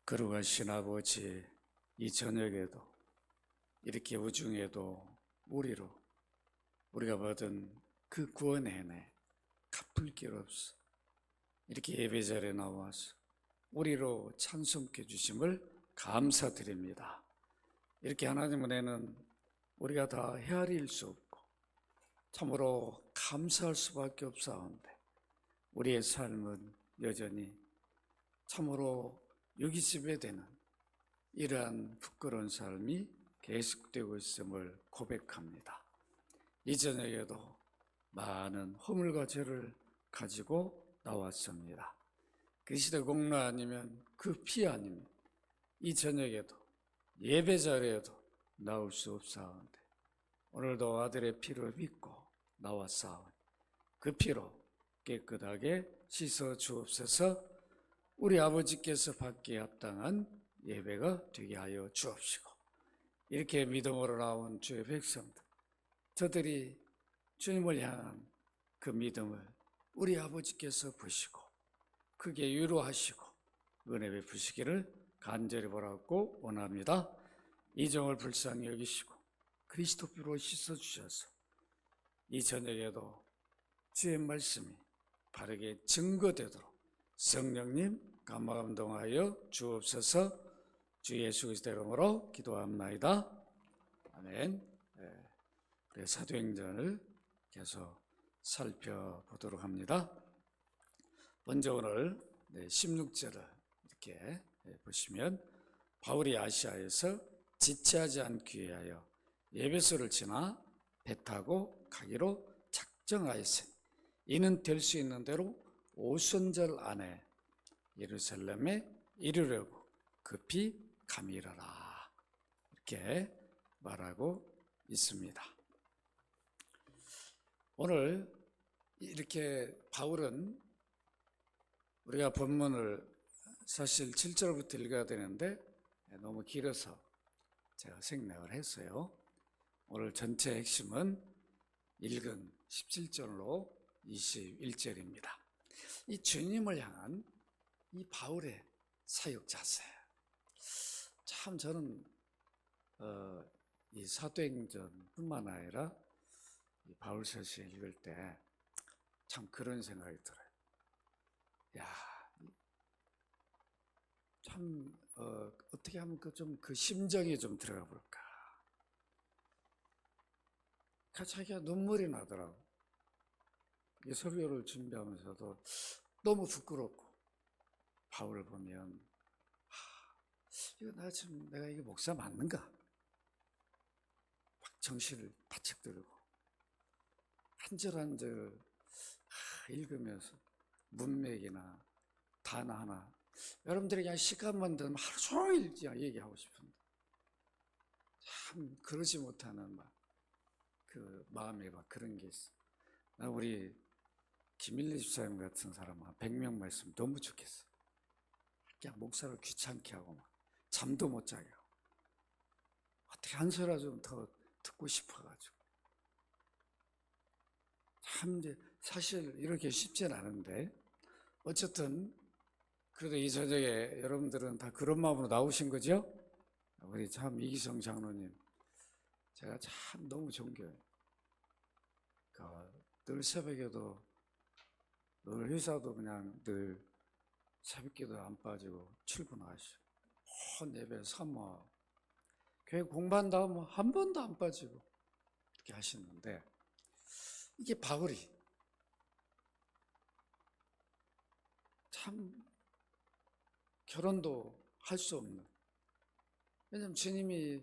거룩하신 아버지, 이 저녁에도 이렇게 우중에도 우리가 받은 그 구원의 은혜 갚을 길 없어 이렇게 예배자리에 나와서 우리로 찬송해 주심을 감사드립니다. 이렇게 하나님 은혜는 우리가 다 헤아릴 수 없고 참으로 감사할 수밖에 없사온데 우리의 삶은 여전히 참으로 유기집에 되는 이러한 부끄러운 삶이 계속되고 있음을 고백합니다. 이 저녁에도 많은 허물과 죄를 가지고 나왔습니다. 그리스도 공로 아니면 그 피 아니면 이 저녁에도 예배 자리에도 나올 수 없사온데 오늘도 아들의 피를 믿고 나왔사오니 그 피로 깨끗하게 씻어 주옵소서. 우리 아버지께서 받기에 합당한 예배가 되게 하여 주옵시고 이렇게 믿음으로 나온 주의 백성들 저들이 주님을 향한 그 믿음을 우리 아버지께서 보시고 크게 위로하시고 은혜 베푸시기를 간절히 바라고 원합니다. 이 종을 불쌍히 여기시고 그리스도 피로 씻어주셔서 이 저녁에도 주의 말씀이 바르게 증거되도록 성령님 감화감동하여 주옵소서. 주 예수 그리스도 이름으로 기도합나이다. 아멘. 우리 사도행전을 계속 살펴보도록 합니다. 먼저 오늘 16절을 이렇게 보시면 바울이 아시아에서 지체하지 않기 위하여 에베소를 지나 배 타고 가기로 작정하였으니 이는 될 수 있는 대로 오순절 안에 예루살렘에 이르려고 급히 감이라라 이렇게 말하고 있습니다. 오늘 이렇게 바울은 우리가 본문을 사실 7절부터 읽어야 되는데 너무 길어서 제가 생략을 했어요. 오늘 전체 핵심은 읽은 17절로 21절입니다. 이 주님을 향한 이 바울의 사역 자세 참 저는 이 사도행전뿐만 아니라 이 바울서신 읽을 때 참 그런 생각이 들어요. 참 어떻게 하면 그 심정에 좀 들어가 볼까. 자기가 눈물이 나더라고. 이 설교를 준비하면서도 너무 부끄럽고 바울을 보면 이거 내가 이게 목사 맞는가? 막 정신을 바짝 들고 한 절 한 절 읽으면서 문맥이나 단어 하나 여러분들이 그냥 시간만 되면 하루 종일 그냥 얘기하고 싶은데 참 그러지 못하는 그 마음에 그런 게 있어. 나 우리 김일리 집사님 같은 사람 한 100명 말씀 너무 좋겠어. 그냥 목사를 귀찮게 하고 잠도 못 자게 하고 어떻게 한 소리 좀 더 듣고 싶어가지고 참 이제 사실 이렇게 쉽진 않은데 어쨌든 그래도 이 저녁에 여러분들은 다 그런 마음으로 나오신 거죠? 우리 참 이기성 장로님 제가 참 너무 존경해요. 늘 새벽에도 늘 회사도 그냥 늘 새벽기도 안 빠지고 출근하시고 예배 사모하고 교회 공부한다 하면 한 번도 안 빠지고 이렇게 하시는데 이게 바울이 참 결혼도 할 수 없는, 왜냐하면 주님이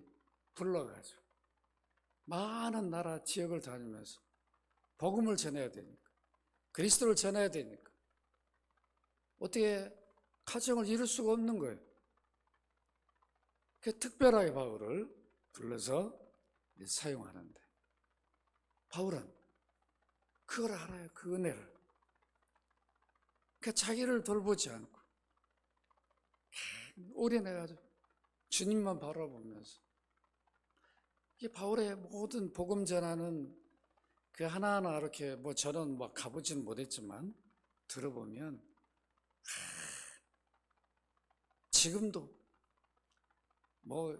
불러가지고 많은 나라 지역을 다니면서 복음을 전해야 되니까 그리스도를 전해야 되니까 어떻게 가정을 이룰 수가 없는 거예요. 그 특별하게 바울을 불러서 사용하는데 바울은 그걸 알아요. 그 은혜를. 자기를 돌보지 않고 올인해가지고 주님만 바라보면서 이게 바울의 모든 복음 전하는 그 하나하나 이렇게 저는 가보진 못했지만 들어보면 지금도 뭐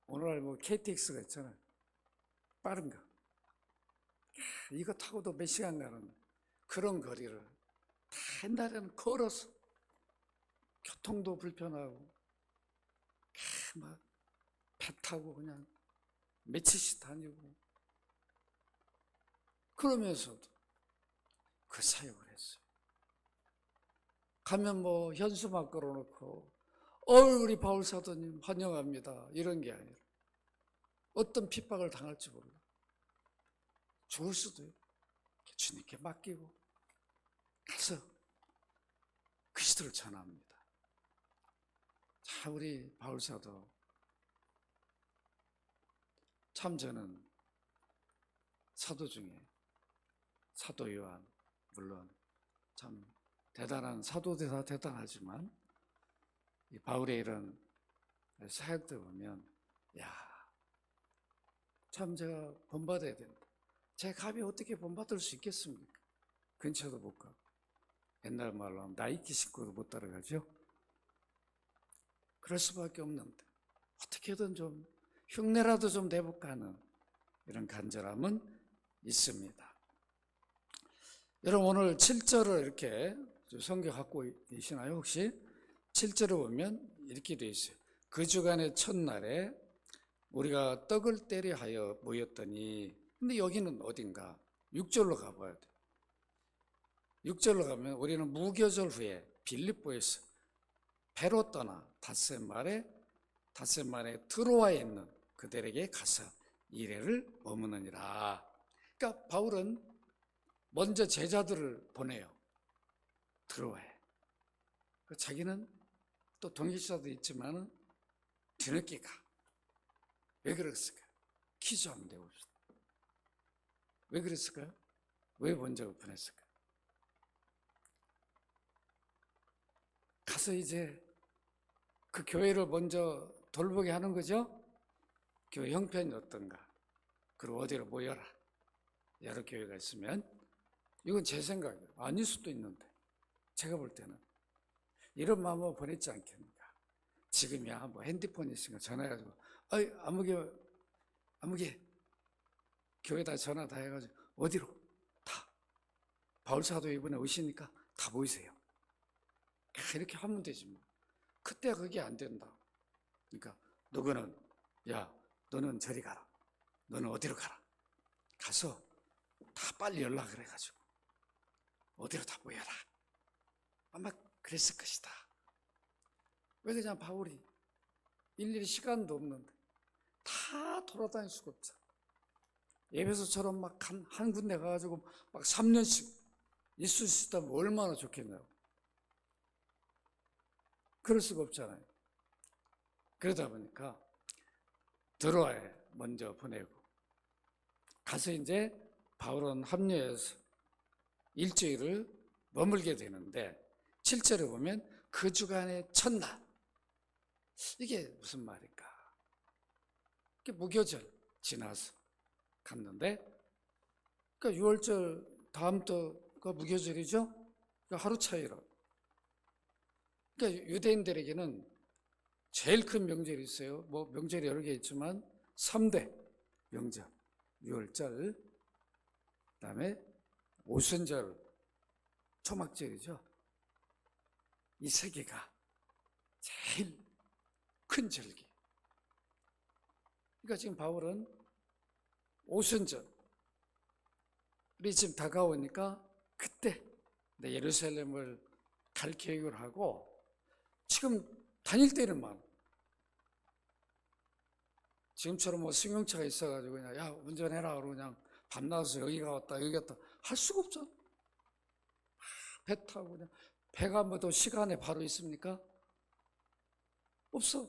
오늘날 뭐 KTX가 있잖아요. 빠른 거. 이거 타고도 몇 시간 가는 그런 거리를 다 옛날에는 걸어서 교통도 불편하고 막 배 타고 그냥 며칠씩 다니고 그러면서도 그 사역을 했어요. 가면 뭐 현수막 걸어놓고 우리 바울 사도님 환영합니다 이런 게 아니라 어떤 핍박을 당할지 모르고 죽을 수도 있고 주님께 맡기고 가서 그리스도를 전합니다. 자, 우리 바울 사도 참 저는 사도 중에 사도 요한 물론 참 대단한 사도도 다 대단하지만 이 바울의 이런 사역들 보면 참 제가 본받아야 된다. 제 감히 어떻게 본받을 수 있겠습니까? 근처도 못 가고 옛날 말로 하면 나이키 신고도 못 따라가죠. 그럴 수밖에 없는데 어떻게든 좀 흉내라도 좀 내볼까 하는 이런 간절함은 있습니다. 여러분 오늘 7절을 이렇게 성경 갖고 계시나요 혹시? 7절을 보면 이렇게 되어 있어요. 그 주간의 첫날에 우리가 떡을 떼려 하여 모였더니 근데 여기는 어딘가? 6절로 가봐야 돼요. 6절로 가면 우리는 무교절 후에 빌립보에서 배로 떠나 닷새말에 트로아에 있는 그들에게 가서 이래를 머무느니라. 그러니까 바울은 먼저 제자들을 보내요. 트로아에. 자기는 또 동기자도 있지만 뒤늦게 가. 왜 그랬을까요? 퀴즈 한번 내봅시다. 왜 그랬을까요? 왜 먼저 보냈을까요? 가서 이제 그 교회를 먼저 돌보게 하는 거죠. 교회 형편이 어떤가? 그리고 어디로 모여라. 여러 교회가 있으면 이건 제 생각이에요. 아닐 수도 있는데 제가 볼 때는 이런 마음으로 보냈지 않겠는가? 지금이야 뭐 핸드폰이 있으니까 전화해가지고 아무개 교회다 전화 다 해가지고 어디로? 다 바울 사도 이번에 오시니까 다 모이세요. 이렇게 하면 되지 뭐. 그때 그게 안 된다. 그러니까 누구는 너는 저리 가라. 너는 어디로 가라. 가서 다 빨리 연락을 해가지고 어디로 다 모여라. 아마 그랬을 것이다. 왜 그냥 바울이 일일이 시간도 없는데 다 돌아다닐 수가 없어. 에베소처럼 막 한 군데 가가지고 막 3년씩 있을 수 있다면 얼마나 좋겠나요? 그럴 수가 없잖아요. 그러다 보니까 드로아에 먼저 보내고 가서 이제 바울은 합류해서 일주일을 머물게 되는데 7절에 보면 그 주간의 첫날 이게 무슨 말일까? 이게 무교절 지나서 갔는데 그러니까 6월절 다음 또가 무교절이죠? 그러니까 하루 차이로 그러니까 유대인들에게는 제일 큰 명절이 있어요. 뭐 명절이 여러 개 있지만 3대 명절 6월절 그다음에 오순절 초막절이죠. 이 세 개가 제일 큰 절기. 그러니까 지금 바울은 오순절이 지금 다가오니까 그때 예루살렘을 갈 계획을 하고 지금 다닐 때는 막 지금처럼 뭐 승용차가 있어가지고 그냥 운전해라 그러고 그냥 밤낮으로 여기가 왔다 여기 갔다 할 수가 없어. 배 타고 그냥 배가 뭐 또 시간에 바로 있습니까? 없어.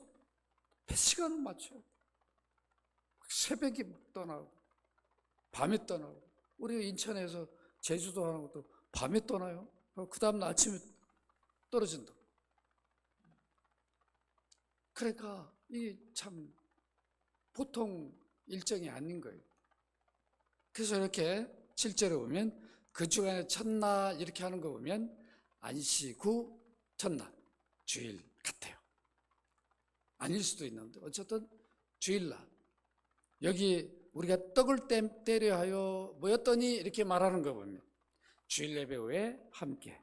배 시간을 맞춰. 새벽에 떠나고 밤에 떠나고 우리 인천에서 제주도 하는 것도 밤에 떠나요. 그 다음날 아침에 떨어진다. 그러니까 이게 참 보통 일정이 아닌 거예요. 그래서 이렇게 7절에 보면 그 주간의 첫날 이렇게 하는 거 보면 안식 후 첫날 주일 같아요. 아닐 수도 있는데 어쨌든 주일날 여기 우리가 떡을 때려 하여 모였더니 이렇게 말하는 거 보면 주일 예배 후에 함께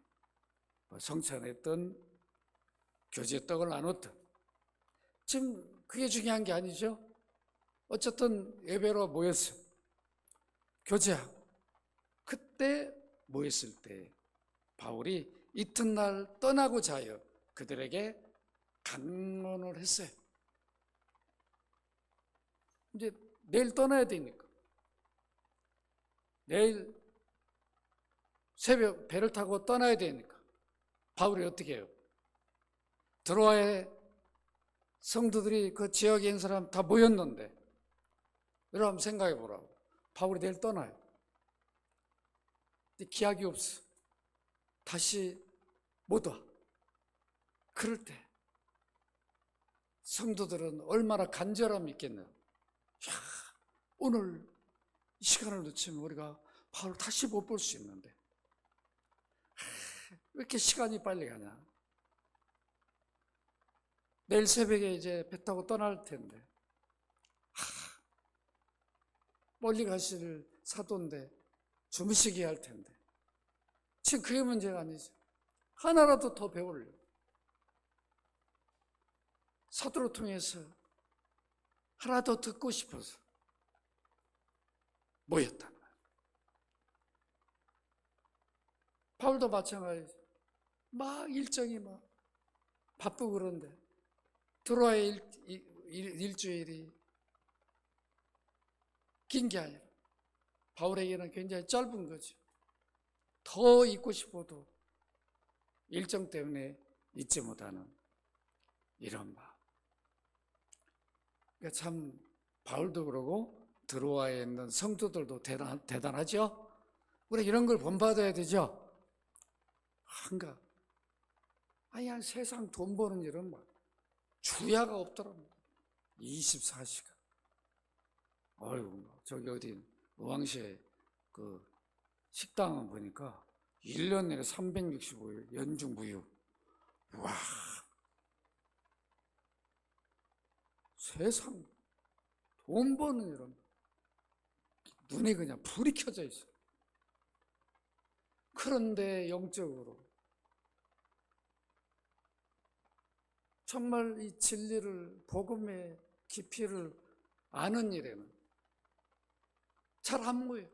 성찬했던 교제 떡을 나눴던, 지금 그게 중요한 게 아니죠. 어쨌든 예배로 모였어요. 교제하고 그때 모였을 때 바울이 이튿날 떠나고자 하여 그들에게 강론을 했어요. 이제 내일 떠나야 되니까 내일 새벽 배를 타고 떠나야 되니까 바울이 어떻게 해요? 드로아의 성도들이 그 지역에 있는 사람 다 모였는데 여러분 생각해 보라고. 바울이 내일 떠나요. 근데 기약이 없어. 다시 못 와. 그럴 때 성도들은 얼마나 간절함이 있겠나요? 야, 오늘 이 시간을 놓치면 우리가 바울을 다시 못 볼 수 있는데 왜 이렇게 시간이 빨리 가냐? 내일 새벽에 이제 배 타고 떠날 텐데 멀리 가실 사도인데 주무시게 할 텐데 지금 그게 문제가 아니죠. 하나라도 더 배우려 사도를 통해서 하나 더 듣고 싶어서 모였단 말이에요. 바울도 마찬가지죠. 막 일정이 막 바쁘고 그런데 드로아의 일주일이 긴 게 아니라 바울에게는 굉장히 짧은 거죠. 더 있고 싶어도 일정 때문에 있지 못하는 이런 마음. 그러니까 참 바울도 그러고 드로아에 있는 성도들도 대단하죠. 우리 이런 걸 본받아야 되죠. 한가 아니 세상 돈 버는 일은 막 주야가 없더랍니다. 24시간. 어이구, 저기 어디 의왕시에 그 식당은 보니까 1년 내내 365일 연중 무휴. 와, 세상 돈 버는 일은 눈에 그냥 불이 켜져 있어. 그런데 영적으로 정말 이 진리를, 복음의 깊이를 아는 일에는 잘 안 모여요.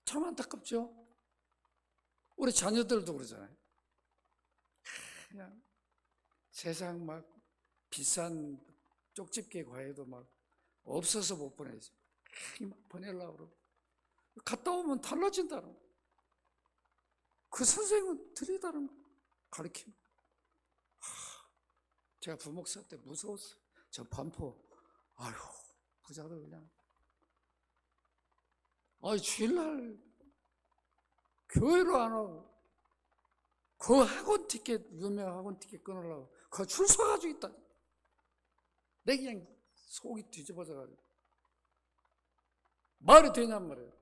참 안타깝죠? 우리 자녀들도 그러잖아요. 그냥 세상 막 비싼 쪽집게 과외도 막 없어서 못 보내지. 막 보내려고 그러고. 갔다 오면 달라진다는 거. 그 선생님은 들리다는 거. 가르침. 제가 부목사 때 무서웠어요. 저 반포. 아휴, 부자들 그냥. 주일날 교회로 안 오고 그 학원 티켓, 유명 학원 티켓 끊으려고 그거 줄 서가지고 있다. 내 그냥 속이 뒤집어져가지고 말이 되냔 말이에요.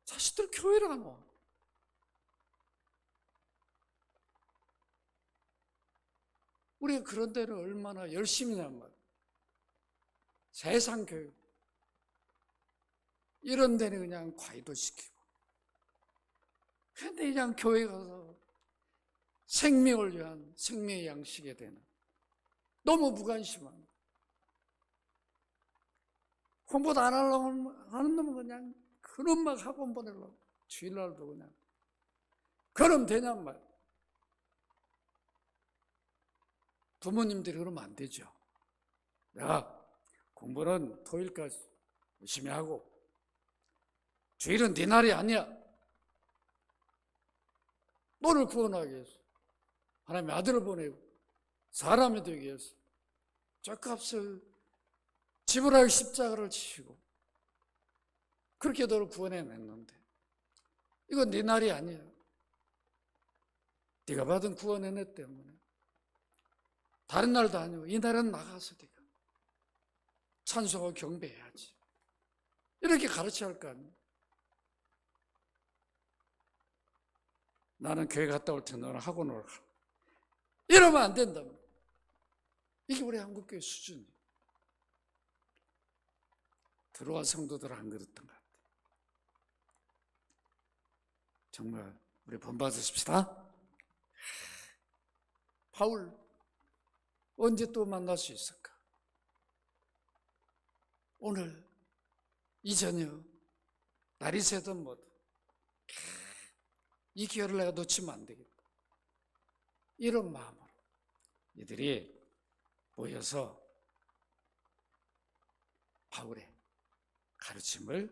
자식들 교회를 안 와. 우리가 그런 데를 얼마나 열심히 냔 말이에요. 세상 교육 이런 데는 그냥 과외도 시키고, 그런데 그냥 교회 가서 생명을 위한 생명의 양식에 되는 너무 무관심한 공부도 안 하려고 하는 놈은 그냥 그런 막 학원 보내려고 주일날도 그냥 그럼 되냔 말. 부모님들이 그러면 안 되죠. 야, 공부는 토요일까지 열심히 하고 주일은 네 날이 아니야. 너를 구원하기 위해서 하나님의 아들을 보내고 사람이 되기 위해서 죗값을 지불할 십자가를 지시고 그렇게 너를 구원해냈는데 이건 네 날이 아니야. 네가 받은 구원의 은혜 때문에 다른 날도 아니고 이 날은 나가서 네가 찬송하고 경배해야지. 이렇게 가르쳐야 할 거 아니에요. 나는 교회 갔다 올 때 너는 학원을 가. 이러면 안 된다. 이게 우리 한국교회 수준이에요. 들어와 성도들 안 그랬던 것 같아요. 정말 우리 본받으십시다. 바울 언제 또 만날 수 있을까? 오늘 이 저녁 날이 새든 뭐든 이 기회를 내가 놓치면 안 되겠다. 이런 마음으로 이들이 모여서 바울의 가르침을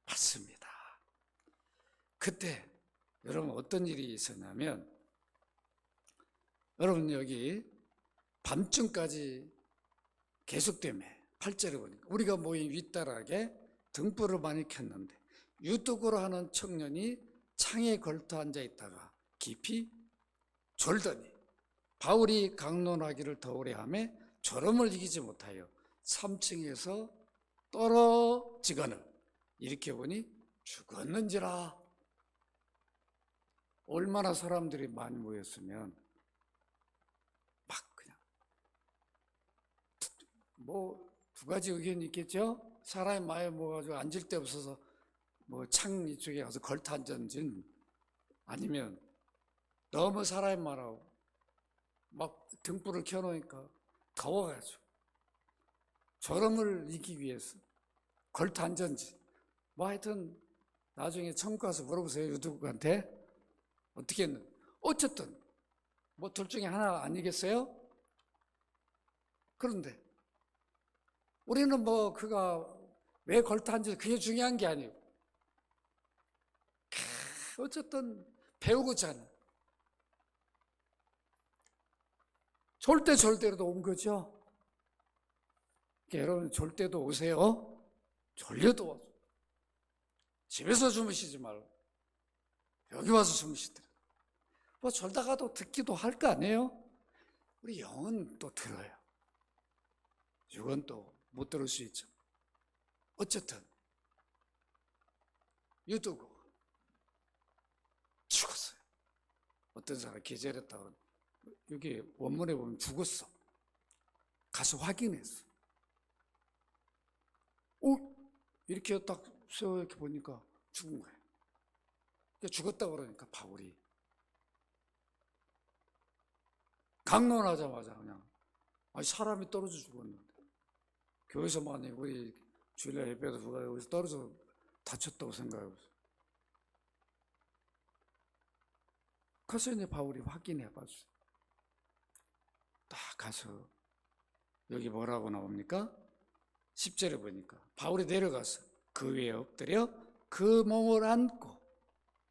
받습니다. 그때 여러분 어떤 일이 있었냐면, 여러분 여기 밤중까지 계속되며 8절에 보니까 우리가 모인 윗다락에 등불을 많이 켰는데 유독으로 하는 청년이 창에 걸터 앉아 있다가 깊이 졸더니 바울이 강론하기를 더 오래 하며 졸음을 이기지 못하여 3층에서 떨어지거늘 이렇게 보니 죽었는지라. 얼마나 사람들이 많이 모였으면 막 그냥 뭐 두 가지 의견이 있겠죠. 사람이 많이 모여가지고 앉을 데 없어서 뭐 창 이쪽에 가서 걸터 앉았는지, 아니면 너무 사람이 많아고 막 등불을 켜놓으니까 더워가지고 졸음을 이기기 위해서 걸터 앉았는지, 뭐 하여튼 나중에 천국 가서 물어보세요. 유두국한테 어떻게 했는지. 어쨌든 뭐 둘 중에 하나 아니겠어요? 그런데 우리는 뭐 그가 왜 걸터 앉은지 그게 중요한 게 아니고, 어쨌든 배우고자 하는 졸대졸대로도 온 거죠. 그러니까 여러분 졸 때도 오세요. 졸려도 와서 집에서 주무시지 말고 여기 와서 주무시더라. 뭐 졸다가도 듣기도 할 거 아니에요? 우리 영은 또 들어요. 육은 또 못 들을 수 있죠. 어쨌든 유두고 죽었어요. 어떤 사람 기절했다고, 여기 원문에 보면 죽었어. 가서 확인했어. 이렇게 딱 세워 이렇게 보니까 죽은 거예요. 죽었다고 그러니까 바울이 강론하자마자 그냥, 사람이 떨어져 죽었는데 교회에서 만약 우리 주일날 예배도 누가 여기서 떨어져 다쳤다고 생각하고, 그래서 이제 바울이 확인해 봤어요. 딱 가서 여기 뭐라고 나옵니까? 10절에 보니까 바울이 내려가서 그 위에 엎드려 그 몸을 안고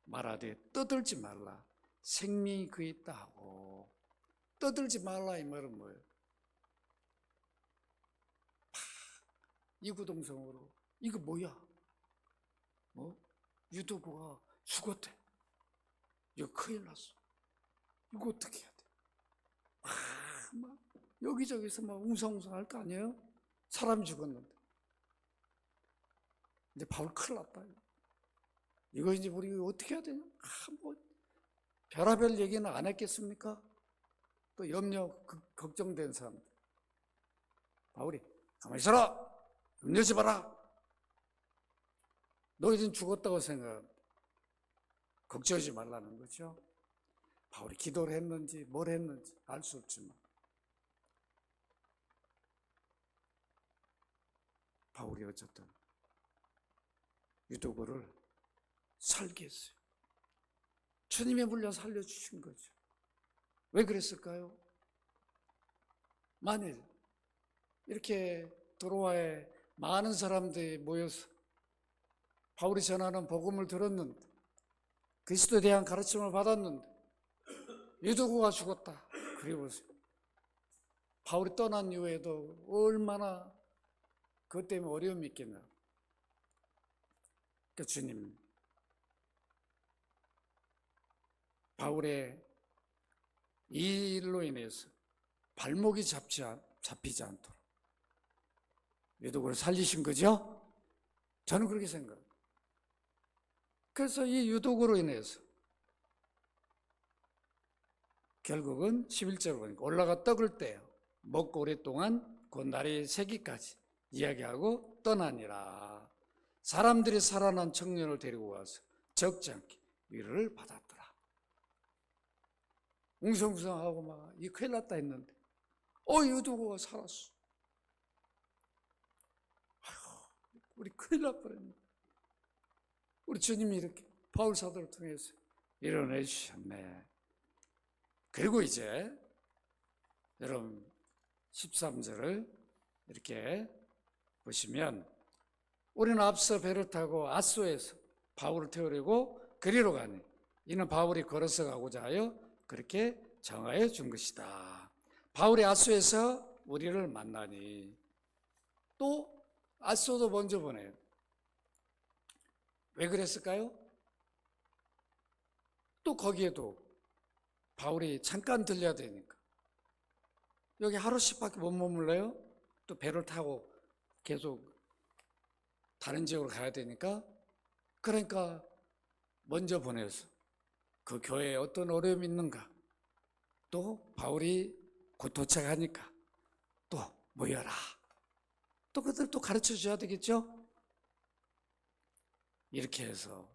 말하되 떠들지 말라, 생명이 그에 있다 하고. 떠들지 말라 이 말은 뭐예요? 이구동성으로 이거 뭐야? 유도구가 죽었대. 이거 큰일 났어. 이거 어떻게 해야 돼? 막 여기저기서 막 웅성웅성 할 거 아니에요? 사람이 죽었는데. 이제 바울 큰일 났다. 이거 이제 우리 어떻게 해야 되냐? 뭐 별의별 얘기는 안 했겠습니까? 또 염려, 걱정된 사람들. 바울이 가만히 있어라. 염려하지 마라. 너희들은 죽었다고 생각합니다. 걱정하지 말라는 거죠. 바울이 기도를 했는지 뭘 했는지 알 수 없지만 바울이 어쨌든 유도구를 살게 했어요. 주님의 물려 살려주신 거죠. 왜 그랬을까요? 만일 이렇게 도로와에 많은 사람들이 모여서 바울이 전하는 복음을 들었는데, 그리스도에 대한 가르침을 받았는데 유도구가 죽었다. 그래 보세요. 바울이 떠난 이후에도 얼마나 그것 때문에 어려움이 있겠나. 그러니까 주님, 바울의 이 일로 인해서 발목이 잡히지 않도록 유도구를 살리신 거죠? 저는 그렇게 생각해요. 그래서 이 유도구로 인해서 결국은 11절을 보니까 올라가 떡을 떼어 먹고 오랫동안 곧 날이 새기까지 이야기하고 떠나니라. 사람들이 살아난 청년을 데리고 와서 적지 않게 위로를 받았더라. 웅성웅성하고 막 이 큰일 났다 했는데 이거 누구가 살았어. 아휴, 우리 큰일 날 뻔했네. 우리 주님이 이렇게 바울 사도를 통해서 일어내 주셨네. 그리고 이제 여러분 13절을 이렇게 보시면 우리는 앞서 배를 타고 아소에서 바울을 태우려고 그리로 가니 이는 바울이 걸어서 가고자 하여 그렇게 정하여 준 것이다. 바울이 아소에서 우리를 만나니 또 아소도 먼저 보내요. 왜 그랬을까요? 또 거기에도 바울이 잠깐 들려야 되니까 여기 하루씩밖에 못 머물러요. 또 배를 타고 계속 다른 지역으로 가야 되니까 그러니까 먼저 보내서 그 교회에 어떤 어려움이 있는가 또 바울이 곧 도착하니까 또 모여라. 또 그들 또 가르쳐 줘야 되겠죠? 이렇게 해서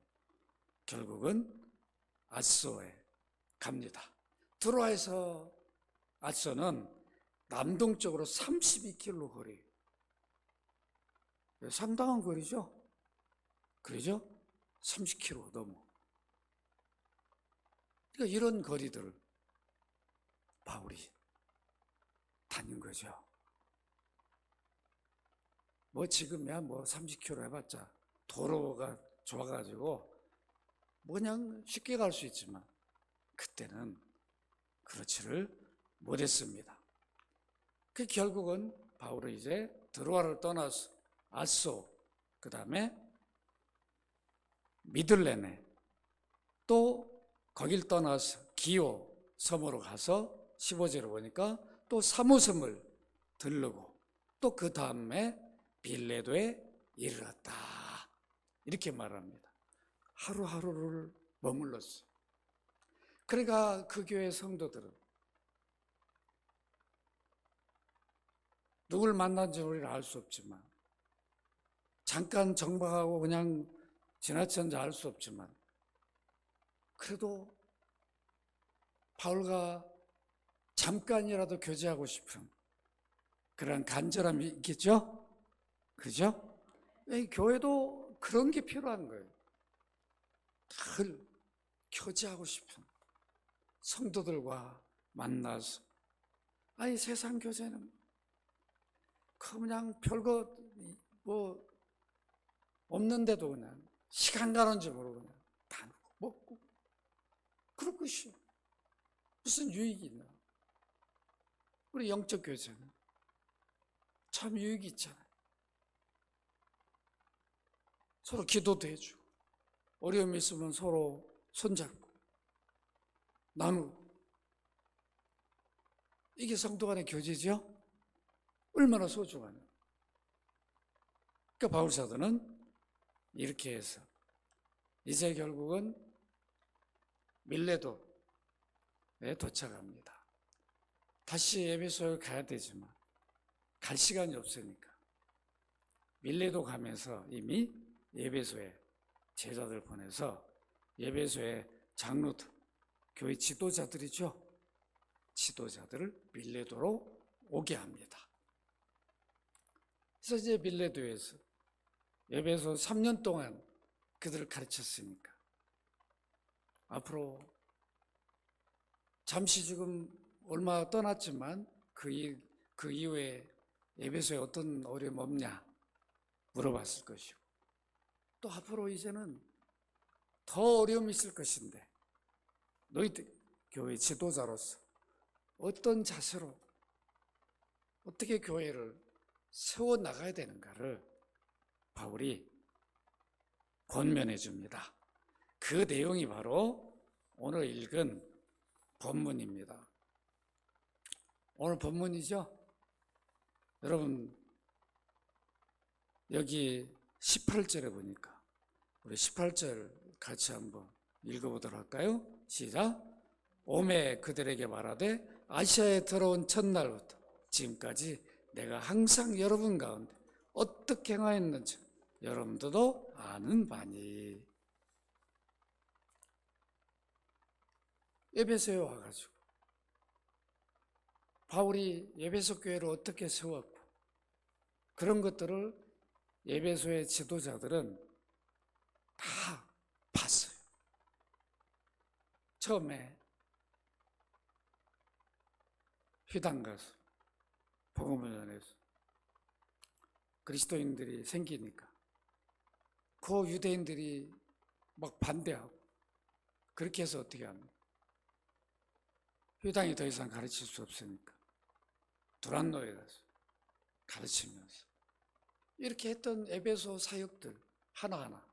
결국은 아소에 갑니다. 트로아에서 아소는 남동쪽으로 32km 거리. 상당한 거리죠? 그러죠? 30km 넘어. 그러니까 이런 거리들을 바울이 다닌 거죠. 뭐 지금이야 뭐 30km 해봤자 도로가 좋아가지고 뭐 그냥 쉽게 갈 수 있지만 그때는 그렇지를 못했습니다. 그 결국은 바울은 이제 드로아를 떠나서 아소, 그 다음에 미들레네, 또 거길 떠나서 기오 섬으로 가서 15절을 보니까 또 사모섬을 들르고 또 그 다음에 빌레도에 이르렀다. 이렇게 말합니다. 하루하루를 머물렀어요. 그러니까 그 교회 성도들은 누굴 만난지 우리는 알 수 없지만 잠깐 정박하고 그냥 지나쳤는지 알 수 없지만 그래도 바울과 잠깐이라도 교제하고 싶은 그런 간절함이 있겠죠? 그죠? 교회도 그런 게 필요한 거예요. 늘 교제하고 싶은 성도들과 만나서 세상 교제는 그냥 별거 뭐 없는데도 그냥 시간 가는 줄 모르고 그냥 다 먹고 그럴 것이요. 무슨 유익이 있나? 우리 영적 교제는 참 유익이 있잖아요. 서로 기도도 해주고 어려움이 있으면 서로 손잡고 나누고 이게 성도 간의 교제죠? 얼마나 소중하냐. 그러니까 바울 사도는 이렇게 해서 이제 결국은 밀레도에 도착합니다. 다시 에베소에 가야 되지만 갈 시간이 없으니까 밀레도 가면서 이미 에베소에 제자들 보내서 에베소의 장로들, 교회 지도자들이죠. 지도자들을 밀레도로 오게 합니다. 그래서 이제 밀레도에서 에베소 3년 동안 그들을 가르쳤으니까 앞으로 잠시 지금 얼마 떠났지만 그 이후에 에베소에 어떤 어려움 없냐 물어봤을 것이고 또 앞으로 이제는 더 어려움이 있을 것인데 너희들 교회 지도자로서 어떤 자세로 어떻게 교회를 세워나가야 되는가를 바울이 권면해 줍니다. 그 내용이 바로 오늘 읽은 본문입니다. 오늘 본문이죠? 여러분 여기 18절에 보니까 우리 18절 같이 한번 읽어보도록 할까요? 시작! 오매 그들에게 말하되 아시아에 들어온 첫날부터 지금까지 내가 항상 여러분 가운데 어떻게 행하였는지 여러분들도 아는 바니. 에베소에 와가지고 바울이 에베소 교회를 어떻게 세웠고 그런 것들을 에베소의 지도자들은 다 봤어요. 처음에 회당 가서 복음을 전해서 그리스도인들이 생기니까 그 유대인들이 막 반대하고 그렇게 해서 어떻게 합니까? 회당이 더 이상 가르칠 수 없으니까 두란노에 가서 가르치면서 이렇게 했던 에베소 사역들 하나하나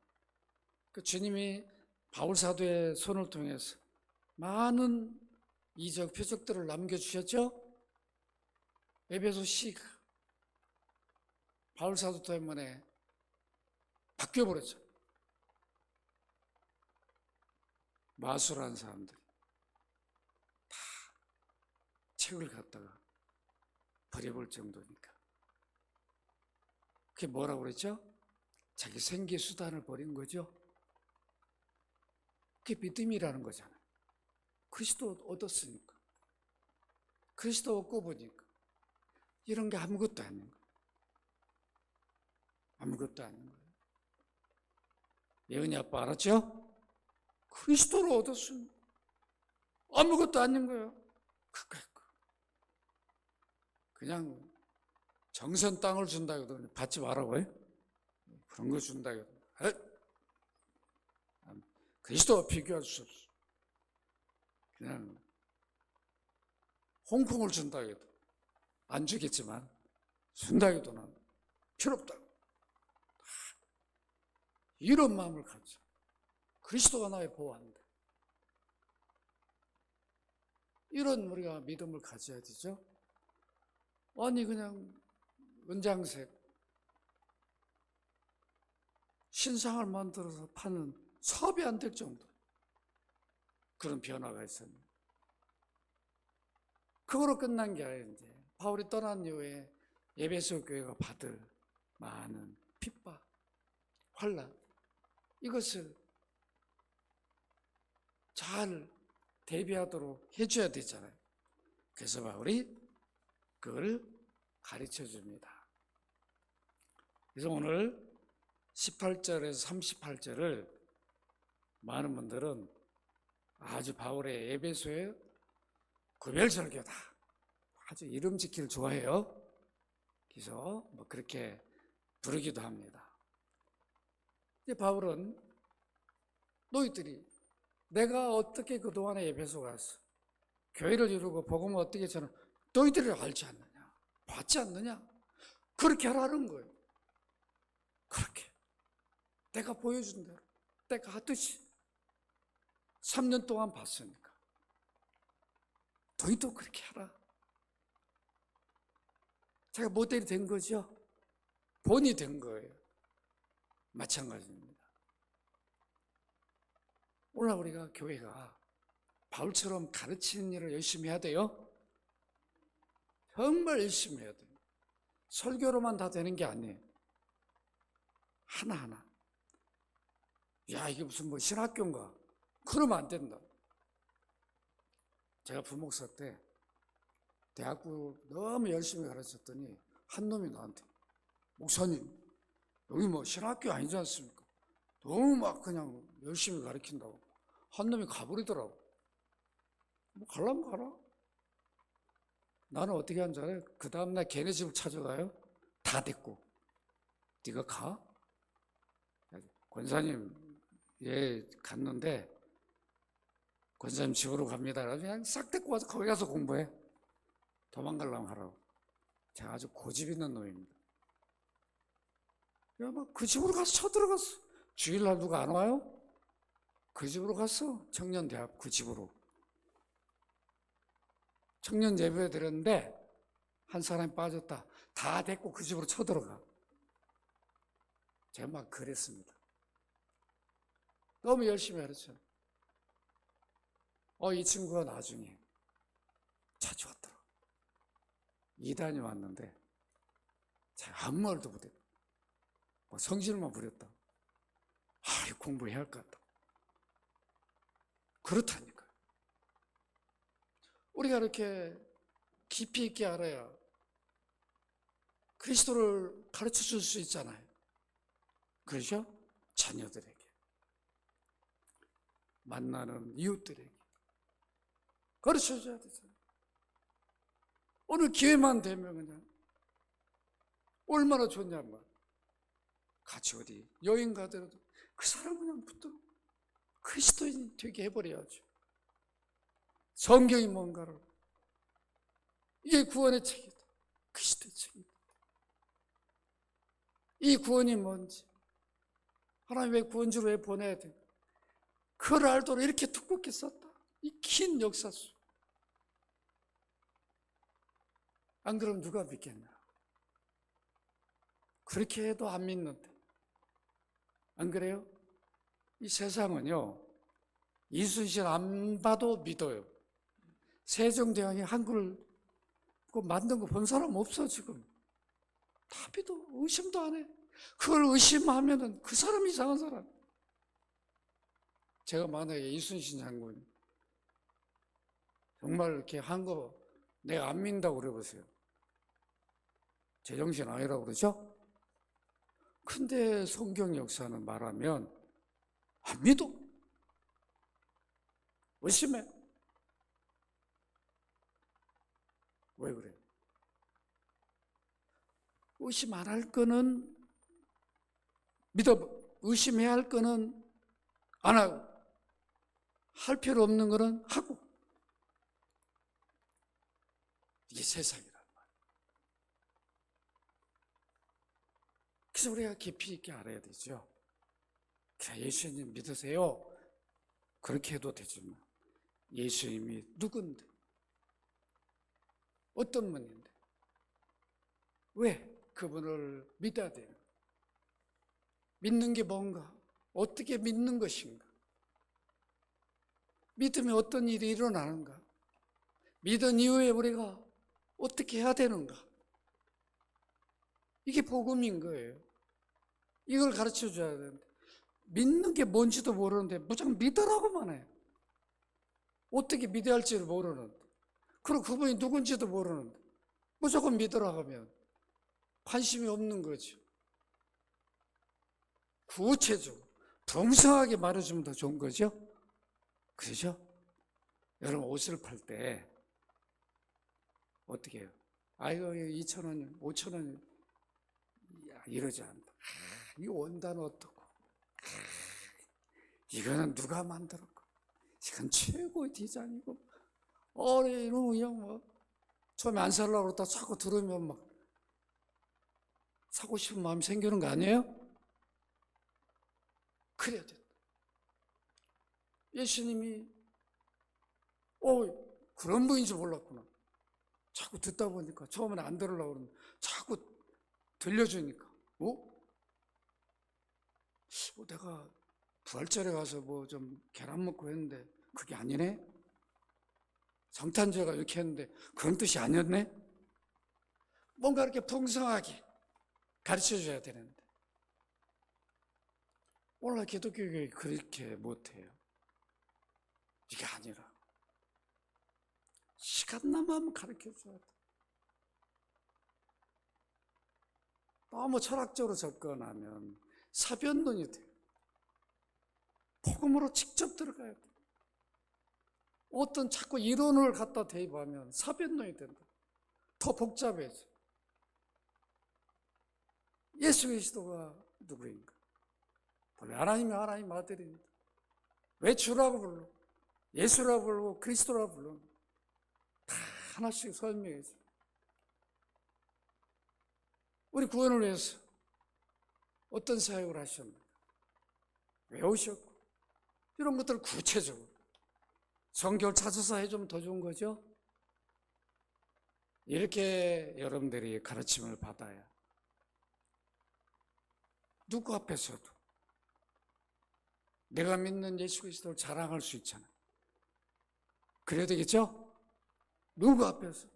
그 주님이 바울 사도의 손을 통해서 많은 이적 표적들을 남겨주셨죠. 에베소 시가 바울 사도 때문에 바뀌어버렸죠. 마술한 사람들이 다 책을 갖다가 버려볼 정도니까. 그게 뭐라고 그랬죠? 자기 생계 수단을 버린 거죠. 그게 믿음이라는 거잖아요. 그리스도 얻었으니까. 그리스도 얻고 보니까 이런 게 아무것도 아닌 거예요. 아무것도 아닌 거예요. 예은이 아빠 알았죠? 그리스도를 얻었으니 아무것도 아닌 거예요. 그냥 정선 땅을 준다 해도 받지 말라고요? 그런 거 준다 해도 그리스도와 비교할 수 없어. 그냥 홍콩을 준다 해도 안 주겠지만 준다 해도는 필요 없다. 이런 마음을 가져. 그리스도가 나의 보호한다. 이런 우리가 믿음을 가져야 되죠. 아니 그냥 은장색 신상을 만들어서 파는 사업이 안 될 정도 그런 변화가 있었는데 그거로 끝난 게 아니라 이제 바울이 떠난 이후에 에베소 교회가 받을 많은 핍박, 환난 이것을 잘 대비하도록 해줘야 되잖아요. 그래서 바울이 그걸 가르쳐 줍니다. 그래서 오늘 18절에서 38절을 많은 분들은 아주 바울의 에베소의 구별절교다. 아주 이름 짓기를 좋아해요. 그래서 뭐 그렇게 부르기도 합니다. 이제 바울은 너희들이 내가 어떻게 그동안에 에베소 가서 교회를 이루고 복음을 어떻게 전하 너희들이 알지 않느냐? 봤지 않느냐? 그렇게 하라는 거예요. 그렇게 내가 보여준 대로 내가 하듯이 3년 동안 봤으니까 너희도 그렇게 하라. 제가 모델이 된 거죠. 본이 된 거예요. 마찬가지입니다. 오늘 우리가 교회가 바울처럼 가르치는 일을 열심히 해야 돼요. 정말 열심히 해야 돼요. 설교로만 다 되는 게 아니에요. 하나하나. 야, 이게 무슨 뭐 신학교인가? 그러면 안 된다. 제가 부목사 때 대학교 너무 열심히 가르쳤더니 한 놈이 나한테 목사님 여기 뭐 신학교 아니지 않습니까? 너무 막 그냥 열심히 가르친다고 한 놈이 가버리더라고. 뭐 가려면 가라. 나는 어떻게 한 줄 알아요? 그 다음날 걔네 집을 찾아가요. 다 됐고 네가 가? 권사님 얘 갔는데 권사님 집으로 갑니다. 그냥 싹 데리고 와서 거기 가서 공부해. 도망가려면 하라고. 제가 아주 고집 있는 놈입니다. 야, 막 그 집으로 가서 쳐들어갔어. 주일날 누가 안 와요? 그 집으로 갔어. 청년대학 그 집으로. 청년 예배 드렸는데 한 사람이 빠졌다. 다 됐고 그 집으로 쳐들어가. 제가 막 그랬습니다. 너무 열심히 가르쳐. 이 친구가 나중에 자주 왔더라. 이단이 왔는데 제가 아무 말도 못했다. 성질만 부렸다. 공부해야 할 것 같다. 그렇다니까. 우리가 이렇게 깊이 있게 알아야 그리스도를 가르쳐 줄 수 있잖아요. 그렇죠? 자녀들에게, 만나는 이웃들에게 가르쳐 줘야 되잖아요. 오늘 기회만 되면 그냥 얼마나 좋냐면 같이 어디 여행 가더라도 그 사람 그냥 붙들어 그리스도인이 되게 해버려야죠. 성경이 뭔가를, 이게 구원의 책이다. 그리스도의 책이다. 이 구원이 뭔지, 하나님 왜 구원주로 왜 보내야 돼? 그걸 알도록 이렇게 두껍게 썼다. 이 긴 역사 속. 안 그러면 누가 믿겠냐? 그렇게 해도 안 믿는데. 안 그래요? 이 세상은요, 이순신 안 봐도 믿어요. 세종대왕이 한글 만든 거 본 사람 없어, 지금. 다 믿어. 의심도 안 해. 그걸 의심하면은 그 사람 이상한 사람. 제가 만약에 이순신 장군 정말 이렇게 한 거 내가 안 믿는다고 그래보세요. 제정신 아니라고 그러죠? 근데 성경 역사는 말하면 안 믿어. 의심해. 왜 그래요? 의심 안 할 거는 의심해야 할 거는 안 하고, 할 필요 없는 거는 하고. 이게 세상이란 말이에요. 그래서 우리가 깊이 있게 알아야 되죠. 예수님 믿으세요. 그렇게 해도 되지만 예수님이 누군데, 어떤 분인데, 왜 그분을 믿어야 돼요? 믿는 게 뭔가? 어떻게 믿는 것인가? 믿으면 어떤 일이 일어나는가? 믿은 이후에 우리가 어떻게 해야 되는가? 이게 복음인 거예요. 이걸 가르쳐 줘야 되는데, 믿는 게 뭔지도 모르는데 무조건 믿으라고만 해요. 어떻게 믿어야 할지를 모르는데, 그리고 그분이 누군지도 모르는데 무조건 믿으라고 하면 관심이 없는 거죠. 구체적으로 풍성하게 말해주면 더 좋은 거죠. 그렇죠? 여러분 옷을 팔 때 어떻게 해요? 이거 2,000원, 5,000원 이러지 않는다. 이 원단은 어떻고, 이거는 누가 만들었고, 이건 최고의 디자인이고, 이러면 그냥 처음에 안 살려고 그러다 자꾸 들으면 막 사고 싶은 마음이 생기는 거 아니에요? 그래야 돼. 예수님이 그런 분인 줄 몰랐구나. 자꾸 듣다 보니까 처음에는 안 들으려고 그러는데 자꾸 들려주니까 내가 부활절에 가서 좀 계란 먹고 했는데 그게 아니네? 성탄절가 이렇게 했는데 그런 뜻이 아니었네? 뭔가 이렇게 풍성하게 가르쳐줘야 되는데 오늘 기독교에 그렇게 못해요. 이게 아니라 시간 남으면 가르쳐줘야 돼. 너무 철학적으로 접근하면 사변론이 돼요. 복음으로 직접 들어가야 돼. 어떤 자꾸 이론을 갖다 대입하면 사변론이 된다. 더 복잡해져. 예수 그리스도가 누구인가? 본래 하나님이 하나님 아들입니다. 왜 주라고 불러? 예수라고 부르고 그리스도라고 불러. 다 하나씩 설명해줘. 우리 구원을 위해서 어떤 사역을 하셨는가? 왜 오셨고? 이런 것들을 구체적으로 성경을 찾아서 해주면 더 좋은 거죠. 이렇게 여러분들이 가르침을 받아야 누구 앞에서도 내가 믿는 예수 그리스도를 자랑할 수 있잖아. 그래야 되겠죠? 누구 앞에서?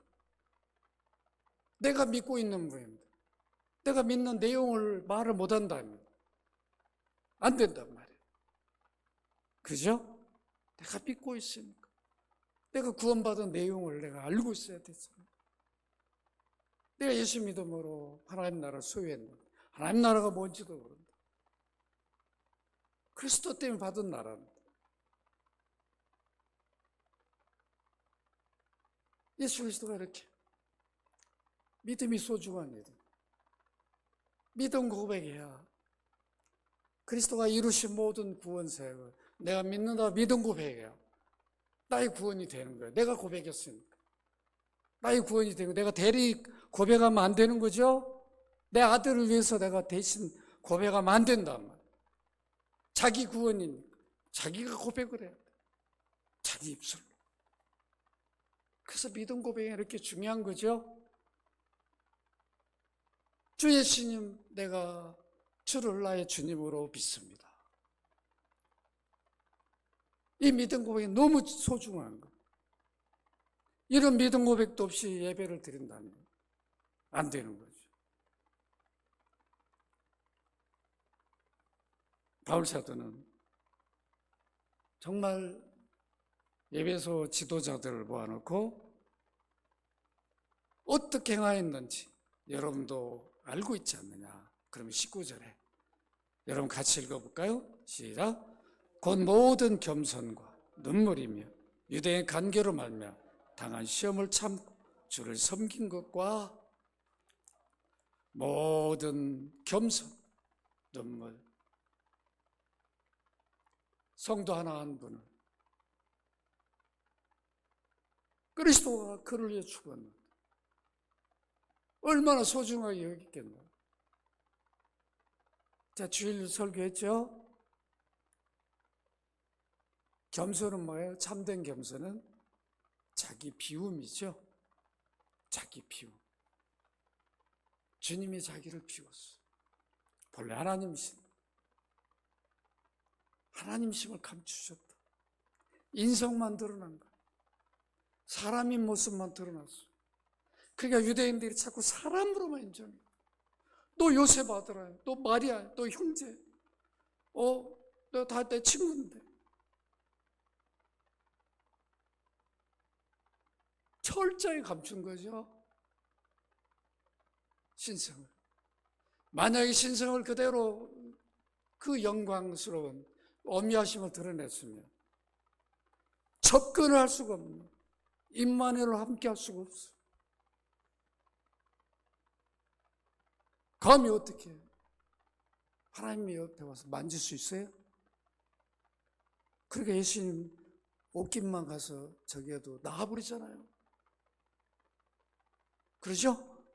내가 믿고 있는 분입니다. 내가 믿는 내용을 말을 못한다면 안 된단 말이에요. 그죠? 내가 믿고 있으니까. 내가 구원받은 내용을 내가 알고 있어야 되잖아요. 내가 예수 믿음으로 하나님 나라를 소유했는데 하나님 나라가 뭔지도 모른다. 그리스도 때문에 받은 나라입니다. 예수 그리스도가 이렇게 믿음이 소중한 믿음. 믿음 고백해야 그리스도가 이루신 모든 구원 사역을 내가 믿는다 믿음 고백해야 나의 구원이 되는 거예요. 내가 고백했으니까. 나의 구원이 되고 내가 대리 고백하면 안 되는 거죠? 내 아들을 위해서 내가 대신 고백하면 안 된단 말이에요. 자기 구원이니까 자기가 고백을 해야 돼. 자기 입술로. 그래서 믿음 고백이 이렇게 중요한 거죠. 주 예수님, 내가 주를 나의 주님으로 믿습니다. 이 믿음 고백이 너무 소중한 거예요. 이런 믿음 고백도 없이 예배를 드린다면 안 되는 거죠. 바울 사도는 정말 예배소 지도자들을 모아놓고 어떻게 행하였는지 여러분도 알고 있지 않느냐. 그러면 19절에 여러분 같이 읽어볼까요? 시작. 곧 모든 겸손과 눈물이며 유대인 간계로 말며 당한 시험을 참고 주를 섬긴 것과 모든 겸손, 눈물, 성도 하나 한 분을 그리스도가 그를 위해 죽었는데 얼마나 소중하게 여기겠나요? 자, 주일 설교했죠? 겸손은 뭐예요? 참된 겸손은 자기 비움이죠. 자기 비움. 주님이 자기를 비웠어. 본래 하나님이심을 감추셨다. 인성만 드러난 거야. 사람인 모습만 드러났어. 그러니까 유대인들이 자꾸 사람으로만 인정해. 너 요셉 아들아, 너 마리아, 너 형제, 너 다 내 친구인데. 철저히 감춘 거죠. 신성을. 만약에 신성을 그대로 그 영광스러운 어미하심을 드러냈으면 접근을 할 수가 없는, 임마누엘과 함께 할 수가 없어. 감히 어떻게 해요? 하나님의 옆에 와서 만질 수 있어요? 그러니까 예수님 옷깃만 가서 저기 해도 나가버리잖아요. 그러죠?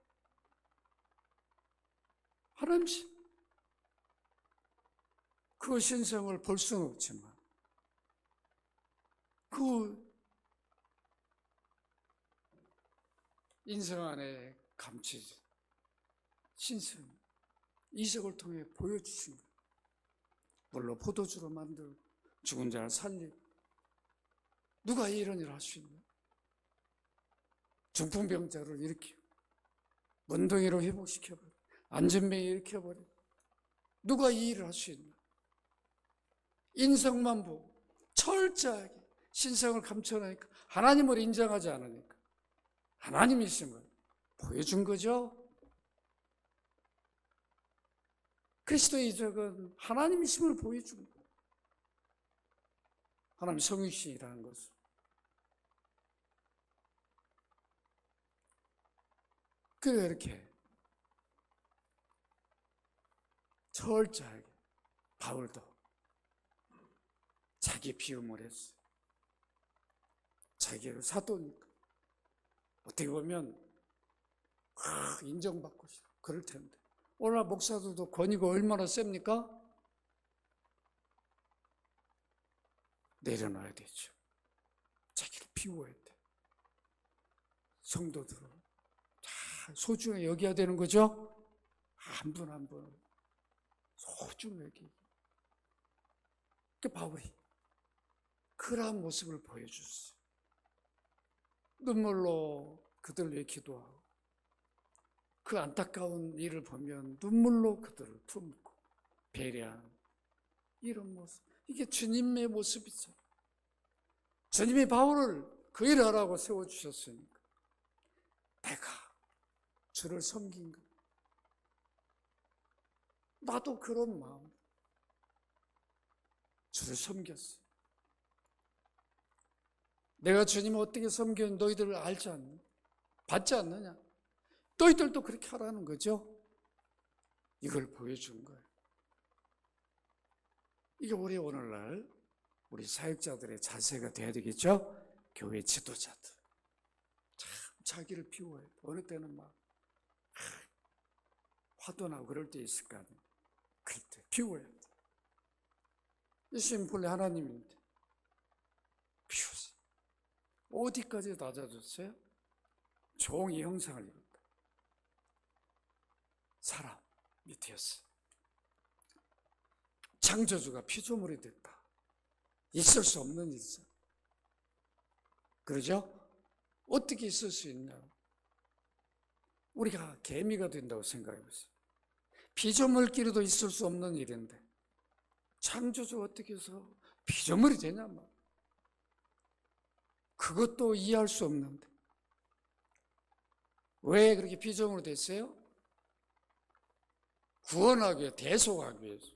하나님이 그 신성을 볼 수는 없지만 그 인성 안에 감추지 신성 이적을 통해 보여주신 거예요. 물로 포도주로 만들고 죽은 자를 살리고 누가 이런 일을 할 수 있나? 중풍병자를 일으키고 문둥이로 회복시켜버려 안진병이 일으켜버려 누가 이 일을 할 수 있나? 인성만 보고 철저하게 신성을 감춰놓으니까 하나님을 인정하지 않으니까 하나님이심을 보여준 거죠. 그리스도의 이적은 하나님이심을 보여준 거예요. 하나님 성육신이라는 것은. 그래서 이렇게 철저하게 바울도 자기 비움을 했어요. 자기를 사도니까 어떻게 보면 인정받고 싶어 그럴 텐데 오늘 목사들도 권위가 얼마나 셉니까? 내려놔야 되죠. 자기를 비워야 돼. 성도들을 잘 소중히 여겨야 되는 거죠. 한 분 한 분 소중히 여기고. 그 바울이 그러한 모습을 보여줬어요. 눈물로 그들을 위해 기도하고 그 안타까운 일을 보면 눈물로 그들을 품고 배려하는 이런 모습, 이게 주님의 모습이죠. 주님이 바울을 그 일을 하라고 세워주셨으니까 내가 주를 섬긴 것, 나도 그런 마음, 주를 섬겼어. 내가 주님을 어떻게 섬겼는지 너희들을 알지 않느냐? 받지 않느냐? 너희들도 그렇게 하라는 거죠. 이걸 보여준 거예요. 이게 우리 오늘날 우리 사역자들의 자세가 돼야 되겠죠? 교회 지도자들 참 자기를 비워야 돼. 어느 때는 막 화도 나고 그럴 때 있을 거 아니에요. 그럴 때 비워야 돼. 예수님 본래 하나님인데 비우세요. 어디까지 낮아졌어요? 종의 형상을 입었다. 사람이 되었어요. 창조주가 피조물이 됐다. 있을 수 없는 일이죠. 그러죠? 어떻게 있을 수 있냐? 우리가 개미가 된다고 생각해 보세요. 피조물끼리도 있을 수 없는 일인데 창조주가 어떻게 해서 피조물이 되냐 말. 그것도 이해할 수 없는데 왜 그렇게 피조물이 됐어요? 구원하기 위해, 대속하기 위해서,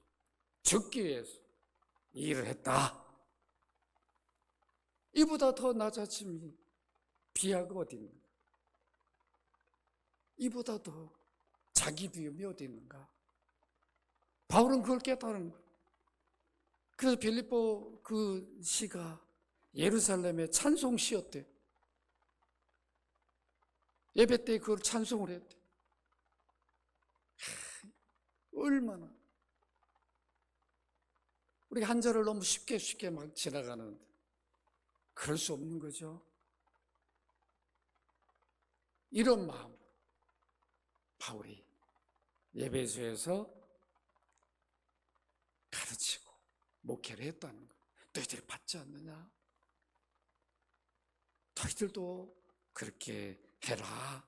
죽기 위해서 이 일을 했다. 이보다 더 낮아짐이 비하가 어디 있는가? 이보다 더 자기 비움이 어디 있는가? 바울은 그걸 깨달은 거예요. 그래서 빌립보 그 시가 예루살렘의 찬송시였대요. 예배 때 그걸 찬송을 했대. 얼마나 우리가 한 절을 너무 쉽게 막 지나가는데 그럴 수 없는 거죠. 이런 마음 바울이 예배소에서 가르치고 목회를 했다는 거. 너희들이 받지 않느냐? 너희들도 그렇게 해라.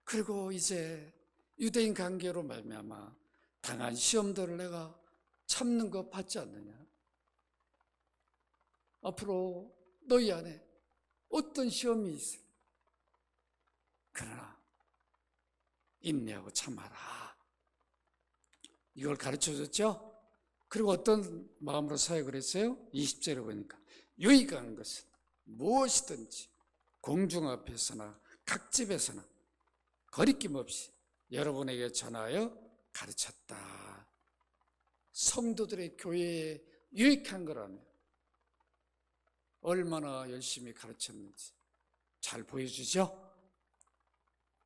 그리고 이제 유대인 관계로 말미암아 당한 시험들을 내가 참는 거 받지 않느냐? 앞으로 너희 안에 어떤 시험이 있어? 그러나 인내하고 참아라. 이걸 가르쳐줬죠? 그리고 어떤 마음으로 사역을 했어요? 20절에 보니까 유익한 것은 무엇이든지 공중 앞에서나 각 집에서나 거리낌 없이 여러분에게 전하여 가르쳤다. 성도들의 교회에 유익한 거라면 얼마나 열심히 가르쳤는지 잘 보여주죠?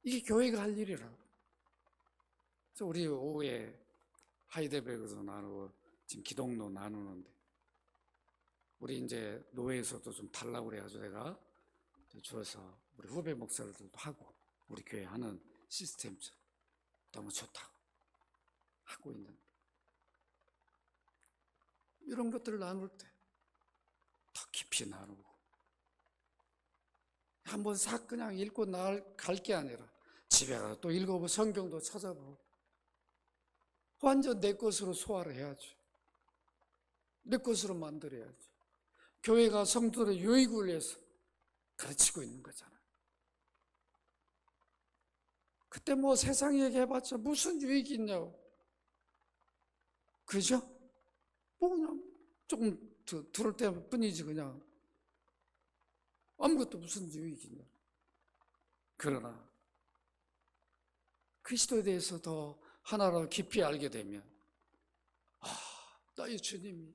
이게 교회가 할 일이라고. 그래서 우리 오후에 하이데베르도 나누고 지금 기독로 나누는데 우리 이제 노회에서도 좀 달라고 그래가지고 내가 주어서 우리 후배 목사들도 하고 우리 교회 하는 시스템처럼 너무 좋다고 하고 있는데 이런 것들을 나눌 때 더 깊이 나누고 한번 싹 그냥 읽고 갈 게 아니라 집에 가서 또 읽어보고 성경도 찾아보고 완전 내 것으로 소화를 해야지. 내 것으로 만들어야지. 교회가 성도들의 유익을 위해서 가르치고 있는 거잖아요. 그때 뭐 세상 얘기해봤자 무슨 유익이 있냐고. 그죠? 뭐 그냥 조금 들을 때뿐이지 그냥 아무것도 무슨 유익이 있냐. 그러나 그리스도에 대해서 더 하나로 깊이 알게 되면 나의 주님이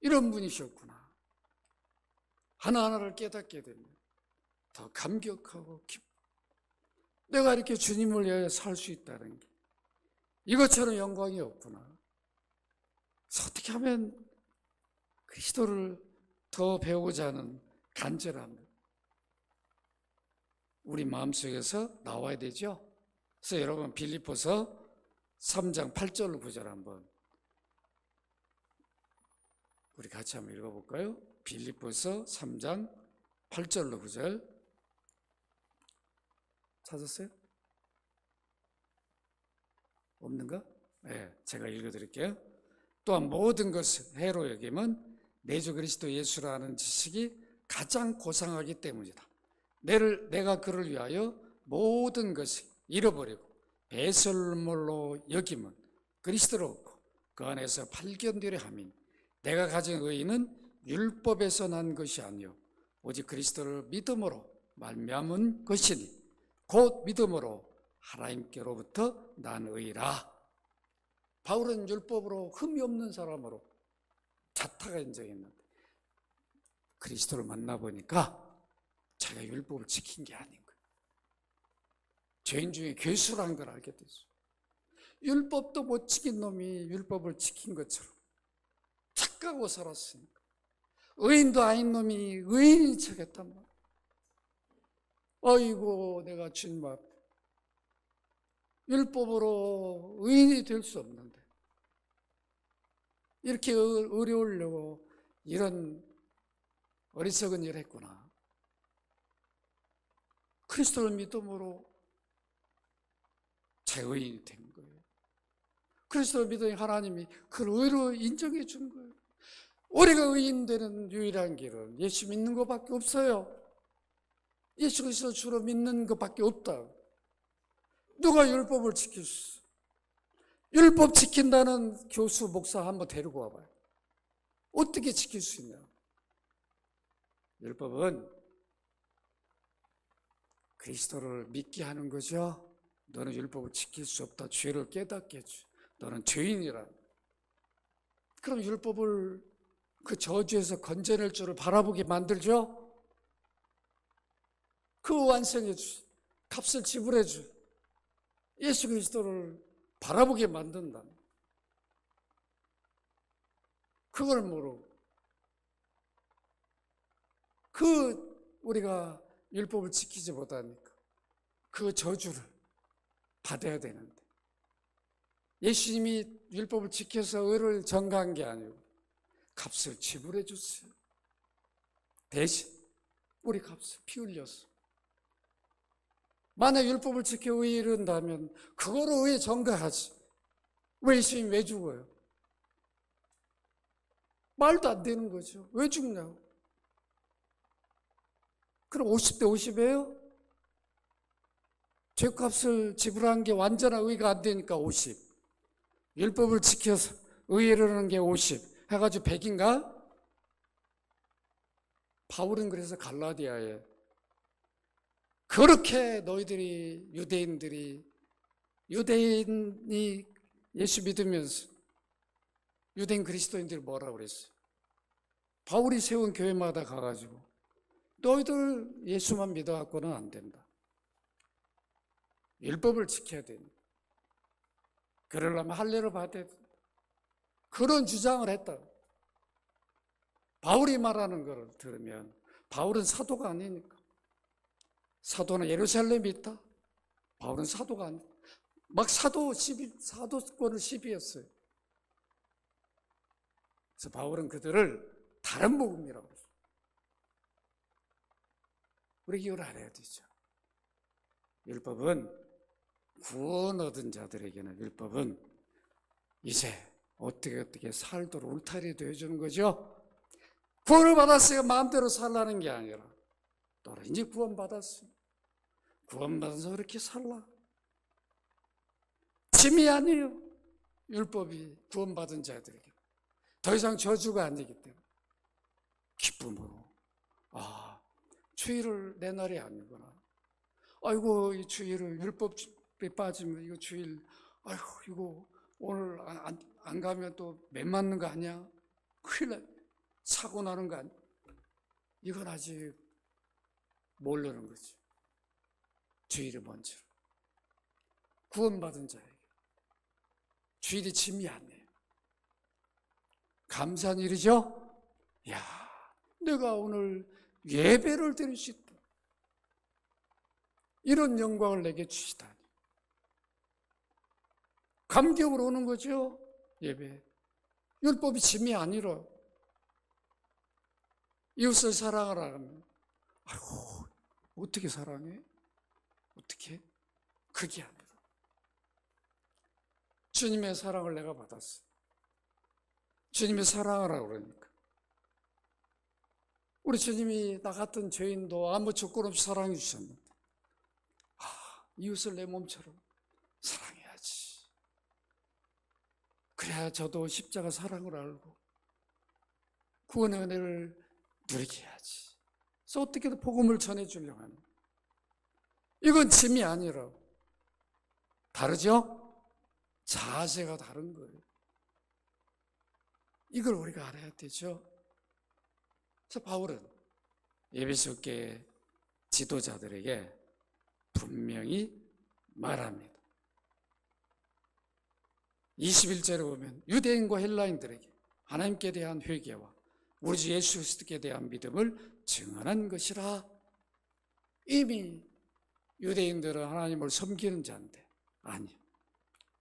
이런 분이셨구나. 하나하나를 깨닫게 되면 더 감격하고 기쁘고 내가 이렇게 주님을 위해 살 수 있다는 게 이것처럼 영광이 없구나. 그래서 어떻게 하면 그리스도를 더 배우고자 하는 간절함 우리 마음속에서 나와야 되죠. 그래서 여러분 빌립보서 3장 8절 9절 한번 우리 같이 한번 읽어볼까요? 빌립보서 3장 8절로 9절 찾았어요? 없는가? 네, 제가 읽어드릴게요. 또한 모든 것을 해로 여김은 내 주 그리스도 예수라는 지식이 가장 고상하기 때문이다. 내가 그를 위하여 모든 것을 잃어버리고 배설물로 여김은 그리스도로 얻고 그 안에서 발견되려 함이니 내가 가진 의의는 율법에서 난 것이 아니요 오직 그리스도를 믿음으로 말미암은 것이니 곧 믿음으로 하나님께로부터 난 의라. 바울은 율법으로 흠이 없는 사람으로 자타가 인정했는데 그리스도를 만나보니까 자기가 율법을 지킨 게 아닌 거예요. 죄인 중에 괴수라는 걸 알게 됐어요. 율법도 못 지킨 놈이 율법을 지킨 것처럼 착각하고 살았으니까 의인도 아닌 놈이 의인이 척했단 말이에요. 어이고 내가 주님 앞에 율법으로 의인이 될 수 없는데 이렇게 어려우려고 이런 어리석은 일을 했구나. 그리스도를 믿음으로 제 의인이 된 거예요. 그리스도를 믿으니 하나님이 그를 의로 인정해 준 거예요. 우리가 의인 되는 유일한 길은 예수 믿는 것밖에 없어요. 예수 그리스도 주로 믿는 것밖에 없다. 누가 율법을 지켰어? 율법 지킨다는 교수, 목사 한번 데리고 와봐요. 어떻게 지킬 수 있냐? 율법은 그리스도를 믿게 하는 거죠. 너는 율법을 지킬 수 없다. 죄를 깨닫게 해줘. 너는 죄인이라. 그럼 율법을 그 저주에서 건져낼 줄을 바라보게 만들죠. 그 완성해 주. 값을 지불해 주. 예수 그리스도를 바라보게 만든다. 그걸 모르고 우리가 율법을 지키지 못하니까 그 저주를 받아야 되는데 예수님이 율법을 지켜서 의를 전가한 게 아니고 값을 지불해 줬어요. 대신 우리 값을 피 흘렸어. 만약 율법을 지켜 의에 이른다면 그거로 의에 전가하지. 왜 예수님이 왜 죽어요? 말도 안 되는 거죠. 왜 죽냐고. 그럼 50대 50이에요? 죄값을 지불한 게 완전한 의가 안 되니까 50. 율법을 지켜서 의에 이르는 게 50. 해가지고 100인가? 바울은 그래서 갈라디아에 그렇게 너희들이 유대인이 예수 믿으면서 유대인 그리스도인들이 뭐라고 그랬어요? 바울이 세운 교회마다 가가지고 너희들 예수만 믿어갖고는 안 된다. 율법을 지켜야 된다. 그러려면 할례를 받아야 된다. 그런 주장을 했다. 바울이 말하는 걸 들으면 바울은 사도가 아니니까. 사도는 예루살렘에 있다. 바울은 사도가 아니다. 막 사도권을 시비했어요. 그래서 바울은 그들을 다른 복음이라고 했어요. 우리 이걸 알아야 되죠. 율법은 구원 얻은 자들에게는 율법은 이제 어떻게 살도록 울타리 되어주는 거죠. 구원을 받았으니까 마음대로 살라는 게 아니라 너는 이제 구원받았어. 구원받아서 그렇게 살라. 짐이 아니에요. 율법이 구원받은 자들에게 더 이상 저주가 아니기 때문에 기쁨으로 주일을 내 날이 아니구나. 아이고 이 주일을 율법에 빠지면 이거 주일 아이고 이거 오늘 안 가면 또 매 맞는 거 아니야? 큰일 나. 사고 나는 거 아니야? 이건 아직 모르는 거지. 주일이 뭔지. 구원받은 자에게 주일이 짐이 아니에요. 감사한 일이죠? 야, 내가 오늘 예배를 드릴 수 있다. 이런 영광을 내게 주시다니. 감격으로 오는 거죠. 예배. 율법이 짐이 아니라 이웃을 사랑하라 하면 아이고, 어떻게 사랑해? 어떻게? 그게 아니라 주님의 사랑을 내가 받았어. 주님의 사랑하라고 그러니까. 우리 주님이 나 같은 죄인도 아무 조건 없이 사랑해 주셨는데, 이웃을 내 몸처럼 사랑해야지. 그래야 저도 십자가 사랑을 알고 구원의 은혜를 누리게 해야지. 그래서 어떻게든 복음을 전해주려고 하는, 이건 짐이 아니라 다르죠? 자세가 다른 거예요. 이걸 우리가 알아야 되죠. 그래서 바울은 에베소 교회 지도자들에게 분명히 말합니다. 21절에 보면 유대인과 헬라인들에게 하나님께 대한 회개와 우리 주 예수 그리스도께 대한 믿음을 증언한 것이라. 이미 유대인들은 하나님을 섬기는 자인데, 아니야,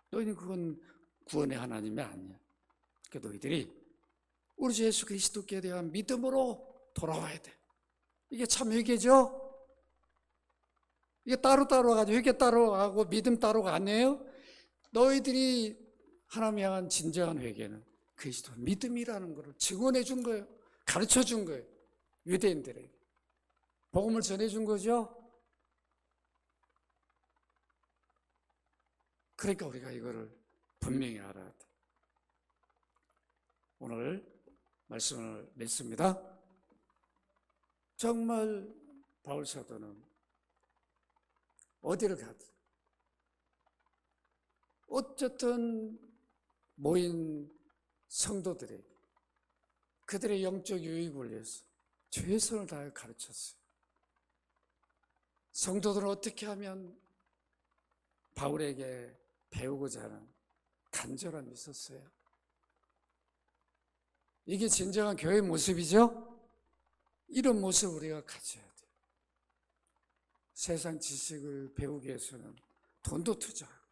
너희는 그건 구원의 하나님이 아니야. 그러니까 너희들이 우리 주 예수 그리스도께 대한 믿음으로 돌아와야 돼. 이게 참 회개죠? 이게 따로따로 가지고 회개 따로 하고 믿음 따로가 아니에요? 너희들이 하나님 향한 진정한 회개는 그리스도 믿음이라는 것을 증언해 준 거예요. 가르쳐 준 거예요. 유대인들에게 복음을 전해 준 거죠. 그러니까 우리가 이거를 분명히 알아야 돼. 오늘 말씀을 맺습니다. 정말 바울 사도는 어디를 가든 어쨌든 모인 성도들에게 그들의 영적 유익을 위해서 최선을 다해 가르쳤어요. 성도들은 어떻게 하면 바울에게 배우고자 하는 간절함이 있었어요. 이게 진정한 교회의 모습이죠? 이런 모습을 우리가 가져야 돼요. 세상 지식을 배우기 위해서는 돈도 투자하고,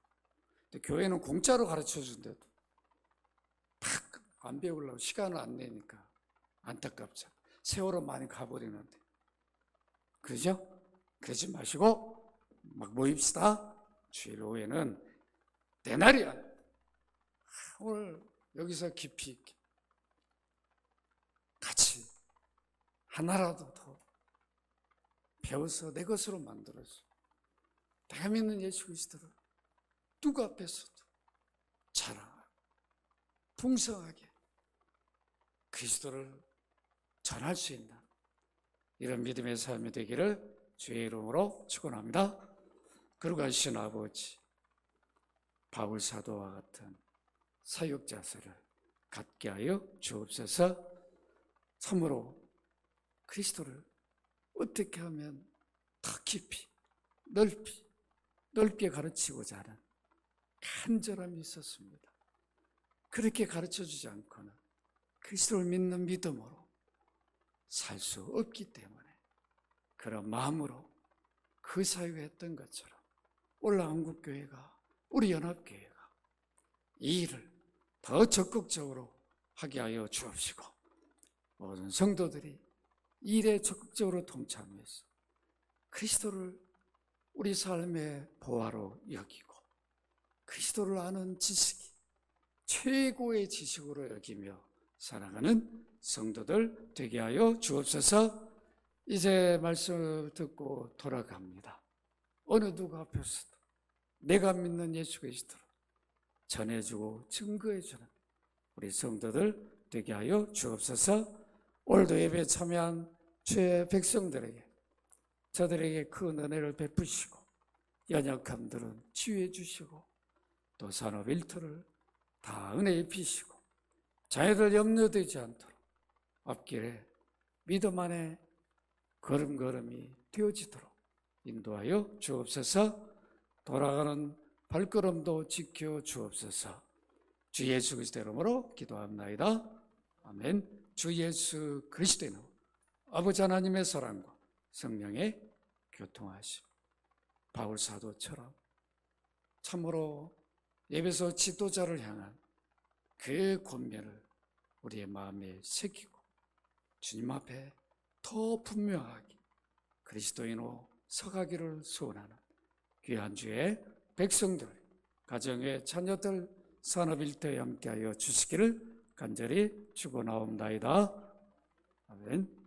근데 교회는 공짜로 가르쳐 준대도 딱 안 배우려고 시간을 안 내니까 안타깝죠. 세월은 많이 가버리는데. 그죠? 그러지 마시고 막 모입시다. 주일 오후에는 내 날이야. 오늘 여기서 깊이 있게 같이 하나라도 더 배워서 내 것으로 만들어서 내가 믿는 예수 그리스도를 누구 앞에서도 자랑하고 풍성하게 그리스도를 전할 수 있는 이런 믿음의 삶이 되기를 주의 이름으로 축원합니다. 거룩하신 아버지, 바울 사도와 같은 사역자세를 갖게 하여 주옵소서. 참으로 그리스도를 어떻게 하면 더 깊이 넓게 가르치고자 하는 간절함이 있었습니다. 그렇게 가르쳐주지 않고는 그리스도를 믿는 믿음으로 살 수 없기 때문에 그런 마음으로 그 사역을 했던 것처럼 오늘 한국교회가, 우리 연합교회가 이 일을 더 적극적으로 하게 하여 주옵시고, 모든 성도들이 이 일에 적극적으로 동참해서 그리스도를 우리 삶의 보화로 여기고 그리스도를 아는 지식이 최고의 지식으로 여기며 살아가는 성도들 되게 하여 주옵소서. 이제 말씀을 듣고 돌아갑니다. 어느 누구 앞에서도 내가 믿는 예수 그리스도를 전해주고 증거해주는 우리 성도들 되게 하여 주옵소서. 오늘도 예배에 참여한 주의 백성들에게, 저들에게 큰 은혜를 베푸시고 연약함들은 치유해 주시고 또 산업 일터를 다 은혜 입히시고 자녀들 염려되지 않도록 앞길에 믿음 안에 걸음걸음이 되어지도록 인도하여 주옵소서. 돌아가는 발걸음도 지켜 주옵소서. 주 예수 그리스도 이름으로 기도합나이다. 아멘. 주 예수 그리스도의 이름, 아버지 하나님의 사랑과 성령의 교통하심, 바울 사도처럼 참으로 에베소 지도자를 향한 그 권면을 우리의 마음에 새기고 주님 앞에 더 분명하게 그리스도인으로 서가기를 소원하는 귀한 주의 백성들, 가정의 자녀들, 산업일터에 함께하여 주시기를 간절히 축원하옵나이다. 아멘.